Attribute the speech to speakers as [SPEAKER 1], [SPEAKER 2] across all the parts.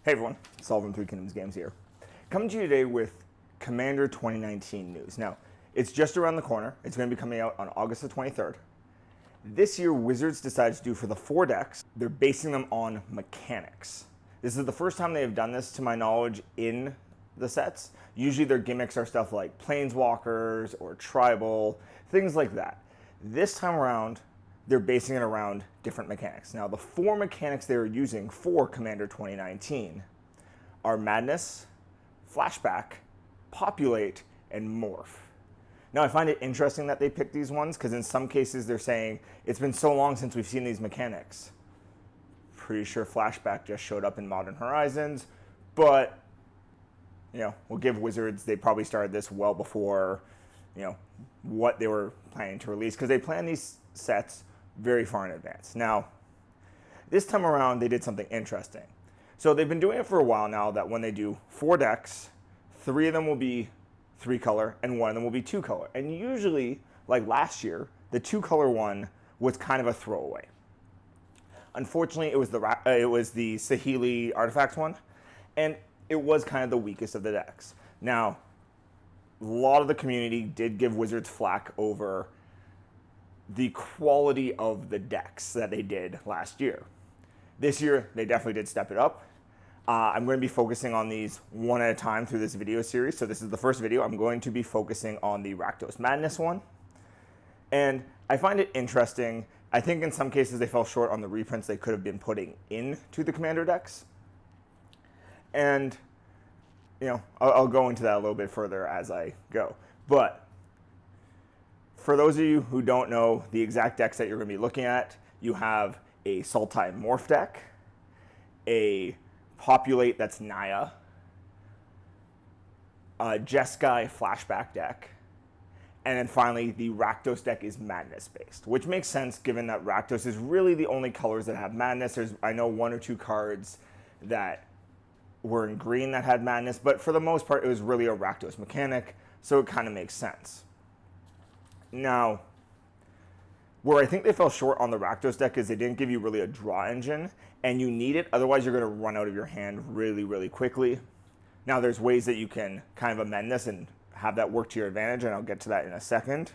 [SPEAKER 1] Hey everyone, Saul from Three Kingdoms Games here. Coming to you today with Commander 2019 news. Now, it's just around the corner. It's going to be coming out on August the 23rd. This year, Wizards decided to do for the 4 decks, they're basing them on mechanics. This is the first time they have done this, to my knowledge, in the sets. Usually their gimmicks are stuff like Planeswalkers or Tribal, things like that. This time around, they're basing it around different mechanics. Now, the 4 mechanics they are using for Commander 2019 are Madness, Flashback, Populate, and Morph. Now, I find it interesting that they picked these ones, because in some cases they're saying, it's been so long since we've seen these mechanics. Pretty sure Flashback just showed up in Modern Horizons, but, we'll give Wizards, they probably started this well before, what they were planning to release, because they plan these sets very far in advance. Now, this time around, they did something interesting. So they've been doing it for a while now, that when they do 4 decks, 3 of them will be 3-color, and 1 of them will be 2-color. And usually, like last year, the 2-color one was kind of a throwaway. Unfortunately, it was the Saheeli Artifacts one, and it was kind of the weakest of the decks. Now, a lot of the community did give Wizards flack over the quality of the decks that they did last year. This year, they definitely did step it up. I'm going to be focusing on these one at a time through this video series. So this is the first video. I'm going to be focusing on the Rakdos Madness one. And I find it interesting. I think in some cases they fell short on the reprints they could have been putting into the Commander decks. And, I'll go into that a little bit further as I go. But for those of you who don't know the exact decks that you're going to be looking at, you have a Sultai Morph deck, a Populate that's Naya, a Jeskai Flashback deck, and then finally the Rakdos deck is Madness based, which makes sense given that Rakdos is really the only colors that have Madness. There's, I know, 1 or 2 cards that were in green that had Madness, but for the most part it was really a Rakdos mechanic, so it kind of makes sense. Now, where I think they fell short on the Rakdos deck is they didn't give you really a draw engine, and you need it, otherwise you're going to run out of your hand really, really quickly. Now, there's ways that you can kind of amend this and have that work to your advantage, and I'll get to that in a second.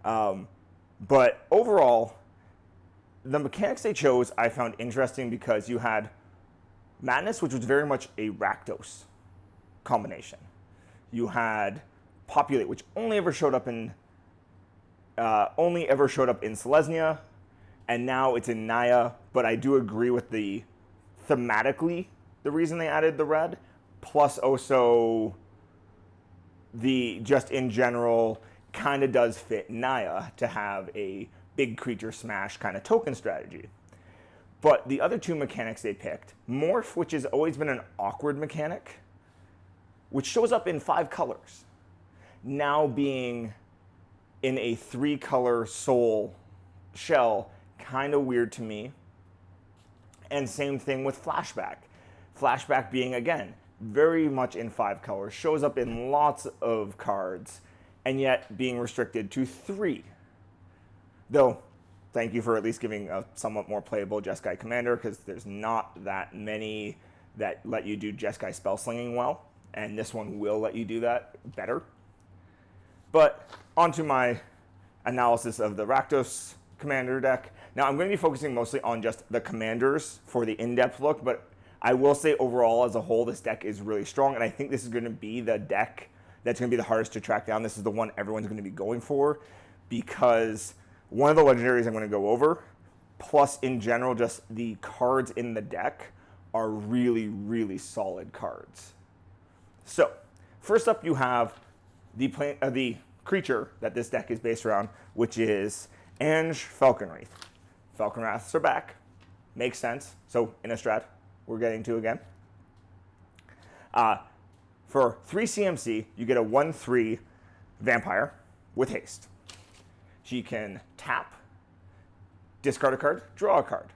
[SPEAKER 1] But overall, the mechanics they chose I found interesting because you had Madness, which was very much a Rakdos combination. You had Populate, which only ever showed up in Selesnya, and now it's in Naya, but I do agree with thematically, the reason they added the red, plus also just in general, kind of does fit Naya to have a big creature smash kind of token strategy. But the other 2 mechanics they picked, Morph, which has always been an awkward mechanic, which shows up in 5 colors, now being in a 3-color soul shell, kind of weird to me. And same thing with Flashback. Flashback being, again, very much in 5 colors, shows up in lots of cards, and yet being restricted to 3. Though, thank you for at least giving a somewhat more playable Jeskai Commander, because there's not that many that let you do Jeskai spell slinging well, and this one will let you do that better. But onto my analysis of the Rakdos Commander deck. Now, I'm going to be focusing mostly on just the commanders for the in-depth look, but I will say overall as a whole, this deck is really strong, and I think this is going to be the deck that's going to be the hardest to track down. This is the one everyone's going to be going for, because one of the legendaries I'm going to go over, plus in general just the cards in the deck, are really, really solid cards. So, first up you have the creature that this deck is based around, which is Ange Falconwraith. Falconwraiths are back. Makes sense. So, Innistrad, we're getting to again. For 3 CMC, you get a 1/3 vampire with haste. She can tap, discard a card, draw a card.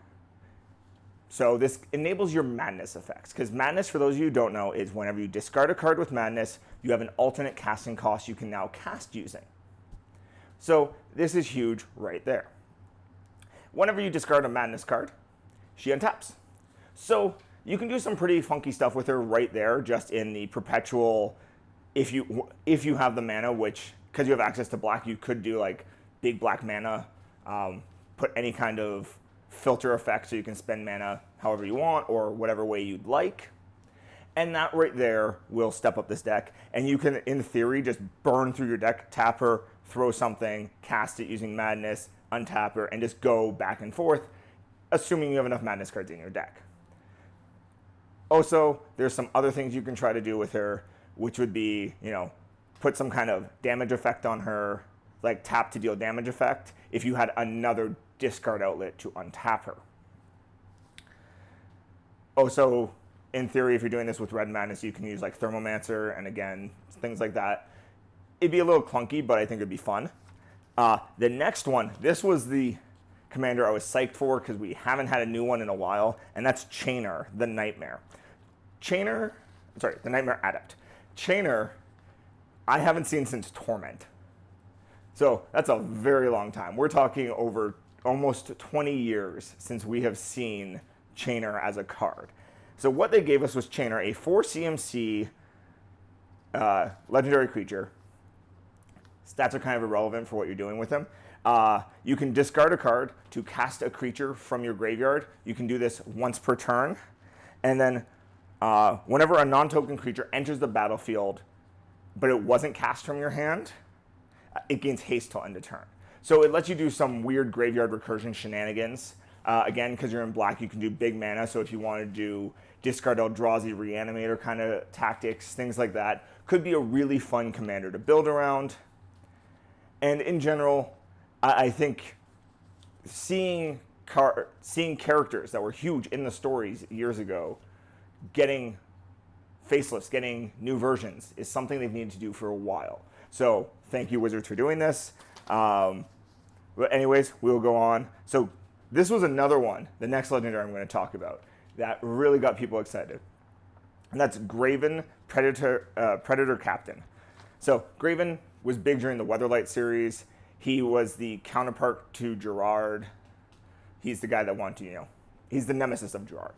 [SPEAKER 1] So this enables your Madness effects, because Madness, for those of you who don't know, is whenever you discard a card with Madness, you have an alternate casting cost you can now cast using. So this is huge right there. Whenever you discard a Madness card, she untaps. So you can do some pretty funky stuff with her right there, just in the perpetual, if you have the mana, which, because you have access to black, you could do like big black mana, put any kind of filter effect so you can spend mana however you want or whatever way you'd like. And that right there will step up this deck. And you can, in theory, just burn through your deck, tap her, throw something, cast it using Madness, untap her, and just go back and forth, assuming you have enough Madness cards in your deck. Also, there's some other things you can try to do with her, which would be, put some kind of damage effect on her, like tap to deal damage effect, if you had another discard outlet to untap her. Also, in theory, if you're doing this with Red Madness, you can use like Thermomancer, and again, things like that. It'd be a little clunky, but I think it'd be fun. The next one, this was the commander I was psyched for because we haven't had a new one in a while, and that's Chainer, the Nightmare. The Nightmare Adept. Chainer, I haven't seen since Torment. So that's a very long time. We're talking over almost 20 years since we have seen Chainer as a card. So what they gave us was Chainer, a 4 CMC legendary creature. Stats are kind of irrelevant for what you're doing with him. You can discard a card to cast a creature from your graveyard. You can do this once per turn. And then whenever a non-token creature enters the battlefield, but it wasn't cast from your hand, it gains haste till end of turn. So it lets you do some weird graveyard recursion shenanigans. Again, because you're in black, you can do big mana. So if you want to do discard Eldrazi Reanimator kind of tactics, things like that, could be a really fun commander to build around. And in general, I think seeing characters that were huge in the stories years ago getting facelifts, getting new versions, is something they've needed to do for a while. So thank you, Wizards, for doing this. But anyways, we'll go on. So this was another one, the next legendary I'm going to talk about, that really got people excited. And that's Graven, Predator Captain. So Graven was big during the Weatherlight series. He was the counterpart to Gerard. He's the guy that wanted to, he's the nemesis of Gerard.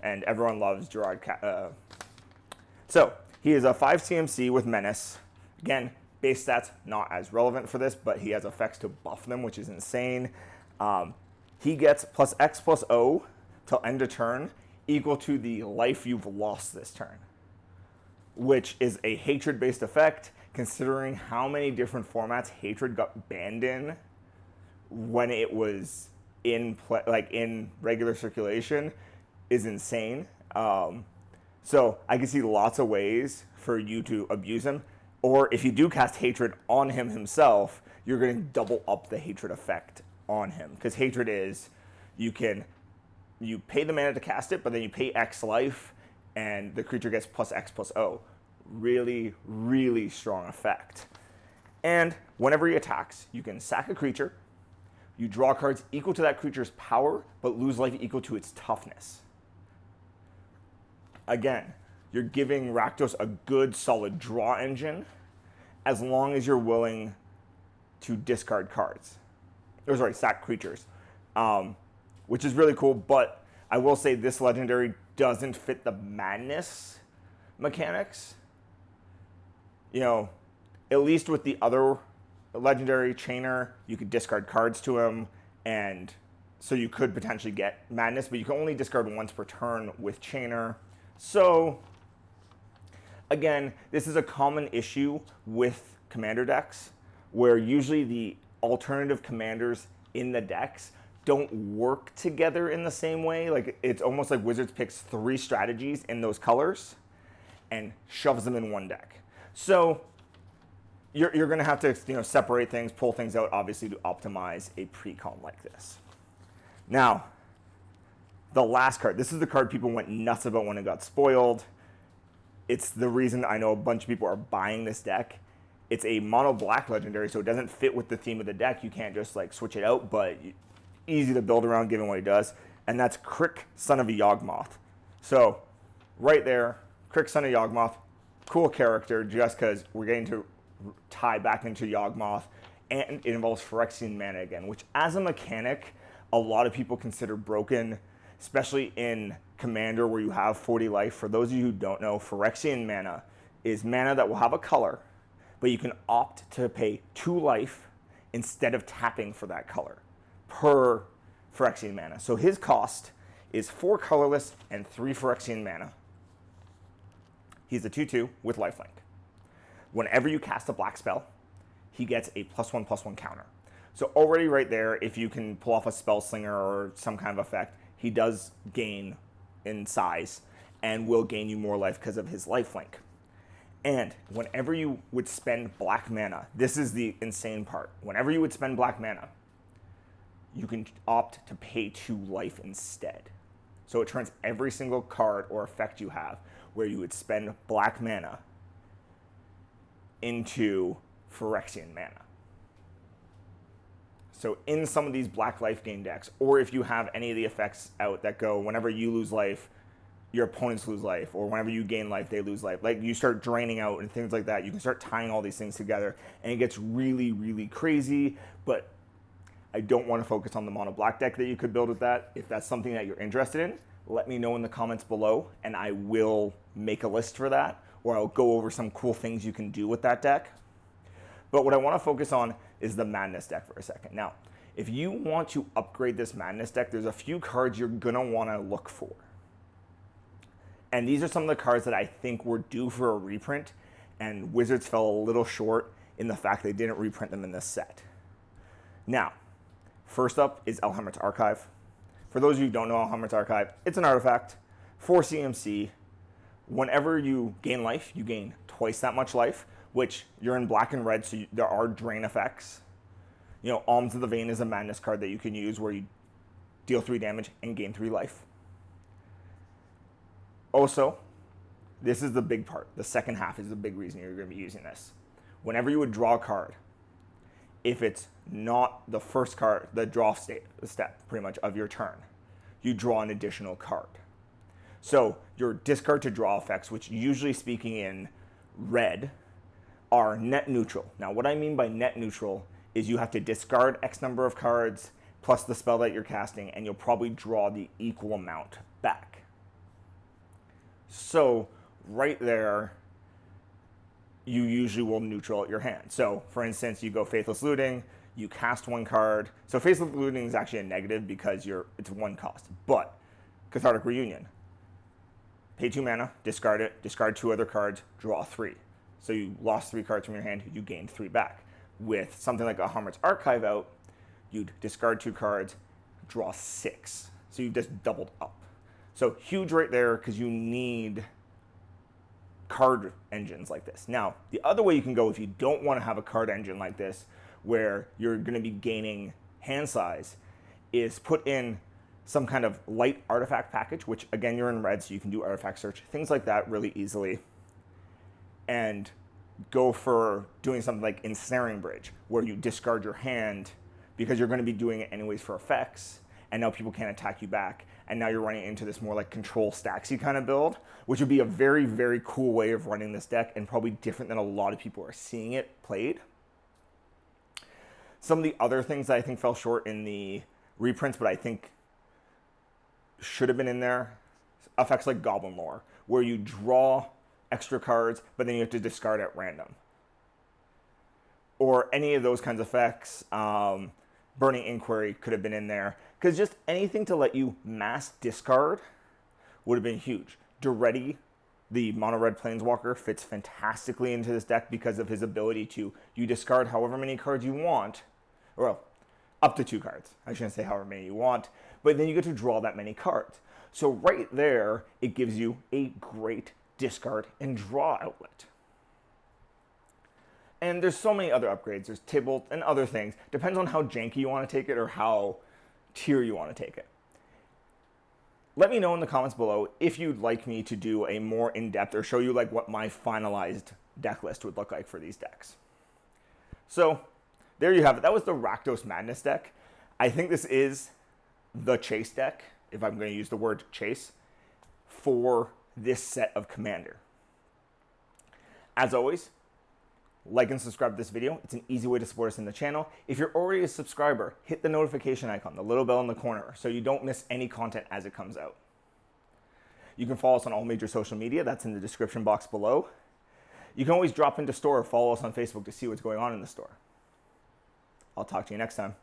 [SPEAKER 1] And everyone loves Gerard. So he is a 5 CMC with Menace. Again, base stats not as relevant for this, but he has effects to buff them, which is insane. He gets plus X plus O till end of turn, equal to the life you've lost this turn, which is a hatred-based effect, considering how many different formats hatred got banned in when it was in regular circulation, is insane. So I can see lots of ways for you to abuse him. Or if you do cast hatred on him himself, you're going to double up the hatred effect on him. Because hatred is, you pay the mana to cast it, but then you pay X life, and the creature gets plus X plus O. Really, really strong effect. And whenever he attacks, you can sack a creature, you draw cards equal to that creature's power, but lose life equal to its toughness. Again, you're giving Rakdos a good, solid draw engine, as long as you're willing to discard cards. Sack creatures. Which is really cool, but I will say this legendary doesn't fit the madness mechanics. At least with the other legendary Chainer, you could discard cards to him, and so you could potentially get madness, but you can only discard once per turn with Chainer. So, again, this is a common issue with commander decks, where usually the alternative commanders in the decks don't work together in the same way. Like, it's almost like Wizards picks 3 strategies in those colors and shoves them in one deck. So you're going to have to separate things, pull things out, obviously, to optimize a pre-com like this. Now, the last card. This is the card people went nuts about when it got spoiled. It's the reason I know a bunch of people are buying this deck. It's a mono black legendary, so it doesn't fit with the theme of the deck. You can't just switch it out, but easy to build around given what he does. And that's Crick, Son of a Yawgmoth. So right there, Crick, Son of Yawgmoth, cool character, just because we're getting to tie back into Yawgmoth, and it involves Phyrexian mana again, which as a mechanic, a lot of people consider broken, especially in commander where you have 40 life, for those of you who don't know, Phyrexian mana is mana that will have a color, but you can opt to pay 2 life instead of tapping for that color per Phyrexian mana. So his cost is 4 colorless and 3 Phyrexian mana. He's a 2/2 with lifelink. Whenever you cast a black spell, he gets a +1/+1 counter. So already right there, if you can pull off a spell slinger or some kind of effect, he does gain in size and will gain you more life because of his lifelink. And whenever you would spend black mana, this is the insane part. Whenever you would spend black mana, you can opt to pay 2 life instead. So it turns every single card or effect you have where you would spend black mana into Phyrexian mana. So in some of these black life gain decks, or if you have any of the effects out that go whenever you lose life, your opponents lose life, or whenever you gain life, they lose life. Like you start draining out and things like that. You can start tying all these things together, and it gets really, really crazy. But I don't want to focus on the mono black deck that you could build with that. If that's something that you're interested in, let me know in the comments below, and I will make a list for that, or I'll go over some cool things you can do with that deck. But what I want to focus on is the Madness deck for a second. Now, if you want to upgrade this Madness deck, there's a few cards you're going to want to look for. And these are some of the cards that I think were due for a reprint, and Wizards fell a little short in the fact they didn't reprint them in this set. Now, first up is Elhammer's Archive. For those of you who don't know Elhammer's Archive, it's an artifact for CMC. Whenever you gain life, you gain twice that much life, which you're in black and red, so there are drain effects. You know, Alms of the Vein is a Madness card that you can use where you deal 3 damage and gain 3 life. Also, this is the big part. The second half is the big reason you're going to be using this. Whenever you would draw a card, if it's not the first card, the draw step pretty much of your turn, you draw an additional card. So your discard to draw effects, which usually speaking in red, are net neutral. Now what I mean by net neutral is you have to discard X number of cards plus the spell that you're casting, and you'll probably draw the equal amount back. So right there, you usually will neutral out your hand. So for instance, you go Faithless Looting, you cast 1 card. So Faithless Looting is actually a negative because it's 1 cost. But Cathartic Reunion, pay 2 mana, discard it, discard 2 other cards, draw 3. So you lost 3 cards from your hand, you gained 3 back. With something like a Elhammer's Archive out, you'd discard 2 cards, draw 6. So you just doubled up. So huge right there because you need card engines like this. Now, the other way you can go if you don't want to have a card engine like this, where you're going to be gaining hand size, is put in some kind of light artifact package, which again, you're in red, so you can do artifact search, things like that really easily. And go for doing something like Ensnaring Bridge, where you discard your hand because you're going to be doing it anyways for effects, and now people can't attack you back. And now you're running into this more like control stacksy kind of build, which would be a very, very cool way of running this deck and probably different than a lot of people are seeing it played. Some of the other things that I think fell short in the reprints, but I think should have been in there, effects like Goblin Lore, where you draw extra cards, but then you have to discard at random. Or any of those kinds of effects. Burning Inquiry could have been in there, because just anything to let you mass discard would have been huge. Duretti, the mono red planeswalker, fits fantastically into this deck because of his ability to, you discard however many cards you want, or well, up to 2 cards. I shouldn't say however many you want, but then you get to draw that many cards. So right there, it gives you a great discard and draw outlet. And there's so many other upgrades. There's Tibalt and other things. Depends on how janky you want to take it or how tier you want to take it. Let me know in the comments below if you'd like me to do a more in-depth or show you like what my finalized deck list would look like for these decks. So there you have it. That was the Rakdos Madness deck. I think this is the chase deck, if I'm going to use the word chase, for this set of Commander. As always, like and subscribe to this video. It's an easy way to support us in the channel. If you're already a subscriber, hit the notification icon, the little bell in the corner, so you don't miss any content as it comes out. You can follow us on all major social media. That's in the description box below. You can always drop into store or follow us on Facebook to see what's going on in the store. I'll talk to you next time.